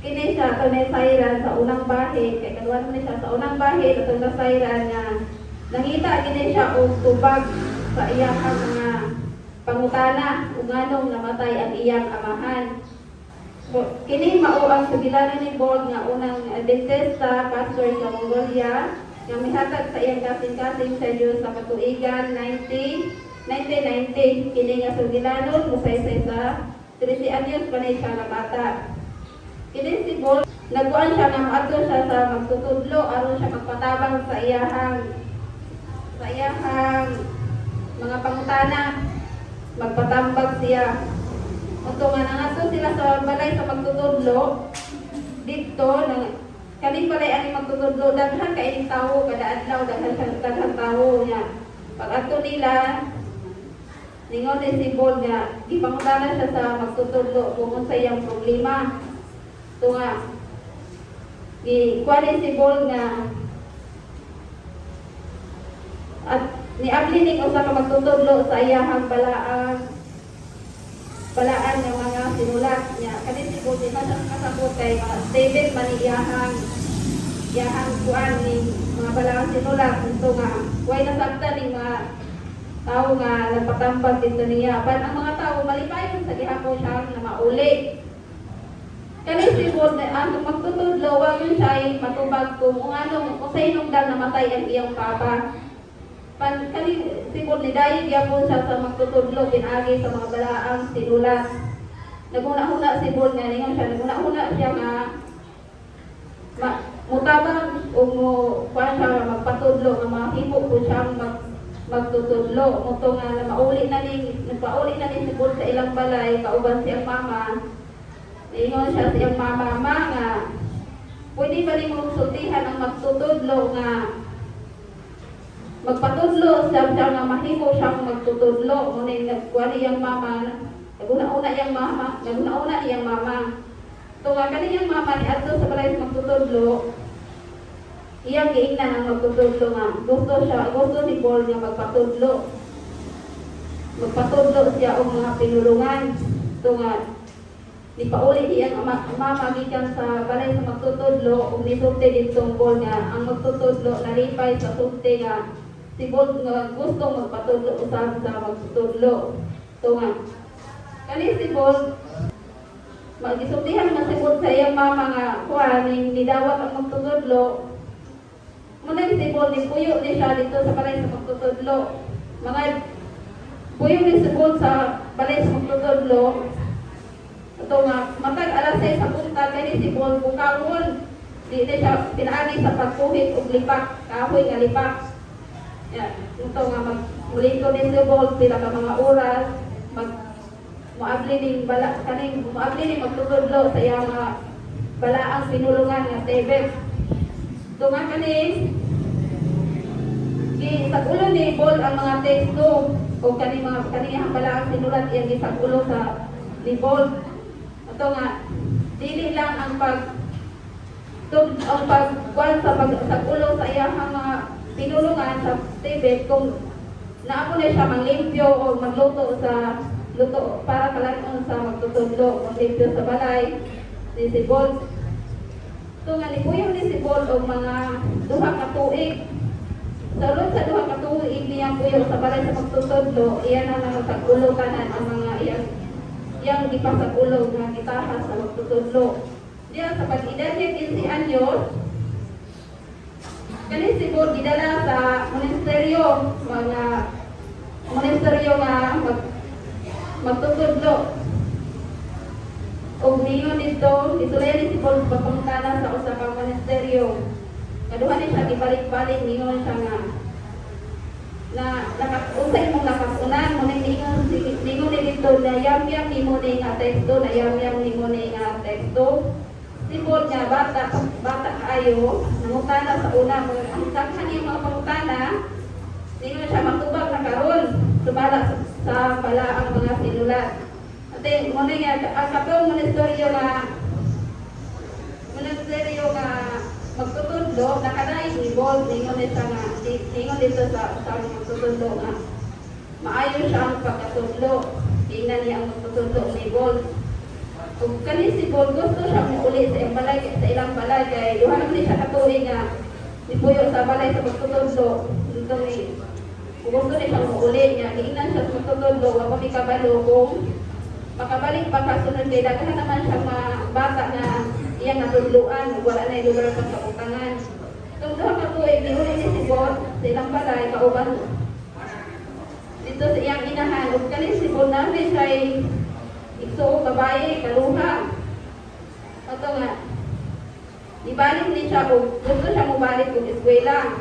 Kini siya ito nasayran sa unang bahid, kay kaduan ni siya sa unang bahid, ito nasayran nga nangita kini siya og tubag sa iyang mga pangutana ug nganong namatay ang iyang amahan. So, kini mao ang sugilanon ni Bold nga unang Adventista pastor sa Mongolia nga mihatag sa iyang kasing-kasing sa Dios sa katuigan 1990. Kini nga sugilanon musaysay sa 13 anyos pa na siya nga bata. Kini si Bold, nagkuhan siya nga maadto siya sa magtutudlo aron siya magpatabang sa iyahang mga pangutana, magpatambag siya. Unto nga nangato sila sa balay sa magtutudlo dito kaning balay ani magtutudlo daghan kay ining tawo kada adlaw, daghan tawo niya. Pag adto nila ningon ni si Bold nga gipangutana siya sa magtutudlo kung unsa iyang problema. Ito nga, kuha si Bold nga at niabli ning usa ka magtutudlo sa iyahang balaan ng mga sinulat niya. Kani si Bold na siya kasabot kay mga statement man iyahang kuan ning mga balaang sinulat. Ito nga, way nasabtan ning mga tao nga nagpatambag dito niya. Pan ang mga tao malipayon sa gihapon siya na mauli. Kani si Bold ang magtutudlo, wag yun siya matubag kung sa inong dal namatay ang iyong papa. Kani si Bold ni dahil gyapon siya sa magtutudlo, pinagi sa mga balaang sinulat. Naguna-una si Bold nga ningon siya, naguna-una siya nga mutabang o kuan siya magpatudlo nga mahimo po siyang magtutudlo. Muto nga nagpauli na ni si Bold sa ilang balay, kauban siyang mama. Ingon siya sa iyang mama nga pwede ba nimo sultihan ang magtutudlo nga magpatudlo siya nga mahimo siyang magtutudlo. Ngunit nagkuha niyang mama, naguna-una iyang mama. Ito nga kaniyang mama ni adto sa balay sa magtutudlo, iyang giingnan ang magtutudlo nga gusto ni Bold nga magpatudlo siya og mga pinulungan. Ito nga ipauli iyang mama gikan sa balay sa magtutudlo ug nisulti ditong Bold nga ang magtutudlo nalipay sa sulti nga si Bold nga gusto magpatudlo usab sa magtutudlo. Ito nga kani si Bold magisultihan man si Bold sa iyang mama nga kuha ning nidawat ang magtutudlo. Muna si Bold ni puyo ni siya dito sa balay sa magtutudlo. Mga puyo ni si Bold sa balay sa magtutudlo. Ito nga, matag alas 6 sa punta, kaya si Bold bukawon. Di siya pinaagi sa pagpuhit o lipak, kahoy nga lipak. Yan, ito nga, mulito din si Bold, sila ka mga oras, muabli ning magtutudlo sa iyang mga balaang pinulungan nga tebet. Ito nga sa ulo ni Bold ang mga teksto, o kaniyang balaang sinulat iyang sa ulo sa ni Bold. Ito nga, dili lang ang pagkuhan sa ulo sa iyang mga pinulungan sa Tibet kung naapo na siya manglimpyo o magluto para kalanon sa magtutudlo, maglimpyo sa balay ni si Bold. Ito nga, nipuyong ni si Bold o mga 2 ka tuig. Sa duha ka tuig niyang puyong sa balay sa magtutudlo, iyan ang nagtag-ulo kanan ang mga iyang ipasag-ulo nga gitahas sa magtutudlo. Diya sa pag-edad niya 15 anyos, kani si Bold gidala sa monasteryo nga magtutudlo. Og niyon dito, isulayan ni si Bold pagpangutana sa usa ka monasteryo. Kaduha ni siya gibalik-balik niyon siya nga unsay mong nakasunan mo ning ningon dito na yam-yam nimo ni nga teksto, si Bold nga bata kaayo nangutana sa una mo ang daghan yung mga pangutana ningon siya matubag na karon subala sa balaang mga sinulat. Ate mo ni nga ang katong monasteryo nga magtutudlo nakanay ni Bold ningon dito sa magtutudlo nga maayo siya ang pagkatudlo. Tingnan niya ang magtutudlo ni Bold. Kung kani si Paul gusto siya mauli sa ilang balay, kay duha naman ni siya katuig nga ipuyo sa balay sa pagtutudlo. Ito ni kung gusto ni siya mauli niya, giingnan siya sa pagtutudlo, wa pa may kabalo kung makabalik pa kasunod kay daghan naman siya mga bata na iyang natudluan, wala na yung lugar pang kautangan. Itong duha ka tuig, niuli ni si Paul sa ilang balay, kauban dito sa iyang inahan, kung kani si Paul namin siya ay igsuo, babae, kaluha. Ito nga, ibalik ni siya kung gusto siya mabalik kung eskwela.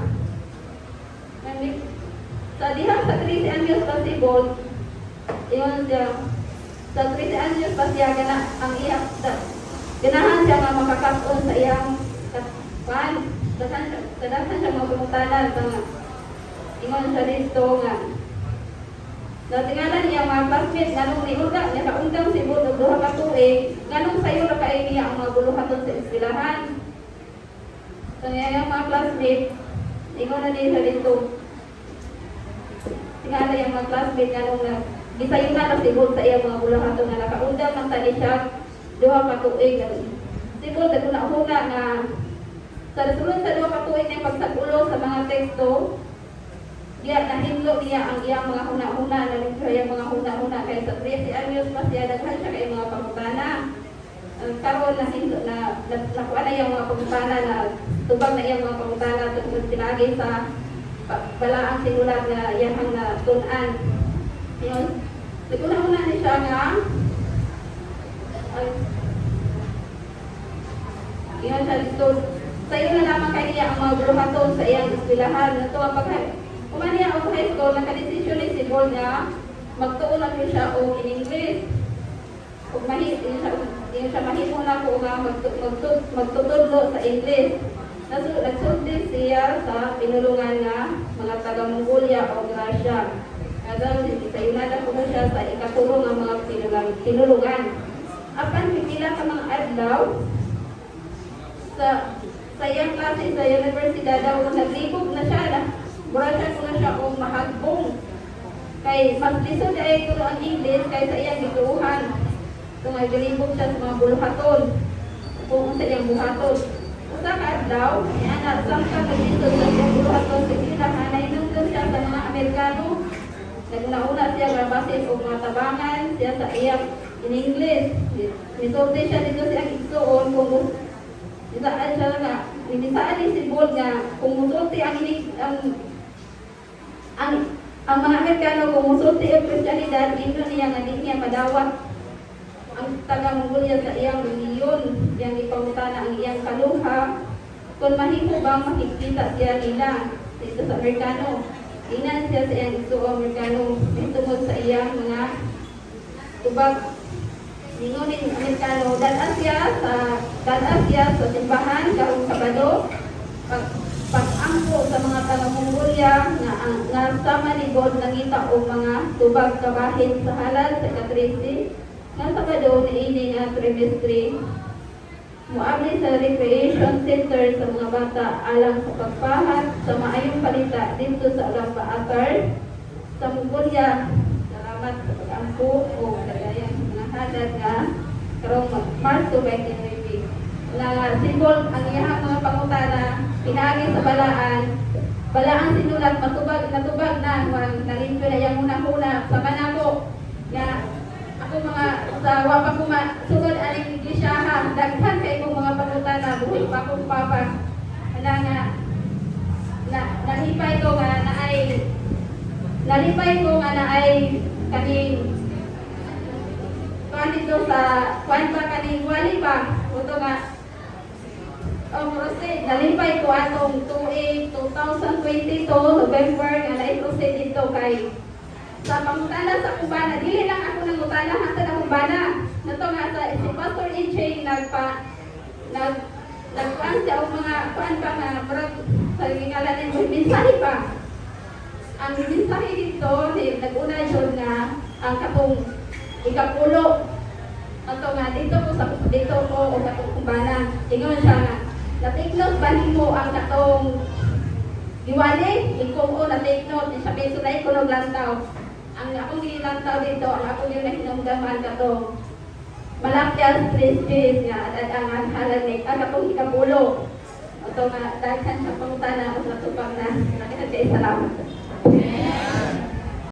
Sa diha sa 13 anyos pa si Paul, yun siya, sa 13 anyos pa siya, ganahan siya nga makakason sa iyang pan. Kadahan siya mga pumutanan, ingon siya dito nga, natingalan niya mga classmates, ganong niunda, nakaundang si Paul, duha ka tuig, ganong sayo na kain niya ang mga buluhaton sa eskwelahan. So niya yung mga classmates, ingon na niya dito, tingala yung mga classmates, ganong na, gisayo na si Paul sa iyang mga buluhaton na nakaundang ng tali siya, duha ka tuig. Si Paul, naguna-huna nga, sa resulun sa duha ka tuig na pagsagulo sa mga teksto, nahimlo niya ang iyang mga huna-huna, naligro yung mga huna-huna, kaya sa 13 anyos pa siya, daghan siya kay mga pangutana. Karoon nahimlo na, nakuha na yung mga pangutana na tubag na iyang mga pangutana, tungkol sinagi sa balaang sinulat na iyang na tunan. Yun, naguna-huna ni siya nga, yun siya dito, sa iyo na lamang kay niya ang mga buluhaton sa iyang eskwelahan. Ito ang kumaniya o high school, nakadesisyon ni si Paul nga magtuon na siya o in English. Kung siya mahimo na ko nga magtutudlo sa English. Nagsulti siya sa pinulungan nga mga taga-Mongolia o Gracia. Kada sa inada ko siya sa ikatulong ng mga pinulungan. Apan pipila ka mga adlaw sa iyang klase sa universidad daw naglibog na siya na Burasya ko na siya o mahagbong. Kay mas lisod ay kuno ang English kay sa iyang gituuhan. Kung ay galibog siya sa mga buluhaton. Kung sa iyang buhaton. Usa ka adlaw, yan na samtang naglisod sa iyang buluhaton sa ilahan, nainungtong siya sa mga Amerikano. Nagnauna siya gabasin o mga tabangan siya sa iyang in English. Nisulti siya dito siyang igsuon kung isaan siya nga. Ninisaan ni si Paul nga kung musulti ang mga Amerikano kung musulti ang Kristyanidad, ino niya nga di niya madawat ang taga-Mongolia sa iyang reliyon, iyang ipangutana ang iyang kaluha, kung mahimo bang makikita siya nila dito sa Amerikano. Inan siya sa iyang isuo Amerikano, tungod sa iyang mga tubag. Ningunin Amerikano, dalas siya sa simbahan, karong Sabado, pag-angko sa mga taga-Mongolia nga sama ni God nangita o mga tubag kabahin sa halal sa katrisi nga Sabado ni ini nga trimestre muabli sa recreation center sa mga bata alang sa pagpahat sa maayong balita dito sa Alamba Atar sa Mongolia. Salamat sa pag-angko o kagayang mga halad nga karong Marso 2020 na simbol ang iyang mga pangutana pinagi sa balaan sinulat natubag na nalimpyo na yung unang-una sa manako nga ako mga sa wapa ko sunod aning iglesia daghan kay kong mga pangutana buhay pa akong papa nga nalipay ko nga na ay kaning dito sa kwanta kaning wali pa ito nga proceed, nalipay ko atong 2022 November nga na-proceed dito kay sa pangutana sa kumbana. Dili lang ako nang utana hangtod ang kumbana. Nato nga si Pastor Inching nagkuan siya o mga kuan pa nga brad sa gingalan ni mensahe pa. Ang mensahe dito nag-una jud nga ang katong ikapulo. Nato nga dito ko o katong kumbana. Ingon siya nga na-take note ba mo ang katong giwali? Ikong o na-take note, sa peso na ikunog lantaw. Ang akong ginilantaw dito, ang akong yung nahinamdaman katong Malakyan Street nga at ang halang ni akong ikapulo. Ito nga daghan sa pangutana o sa tupang na nakikita salamat.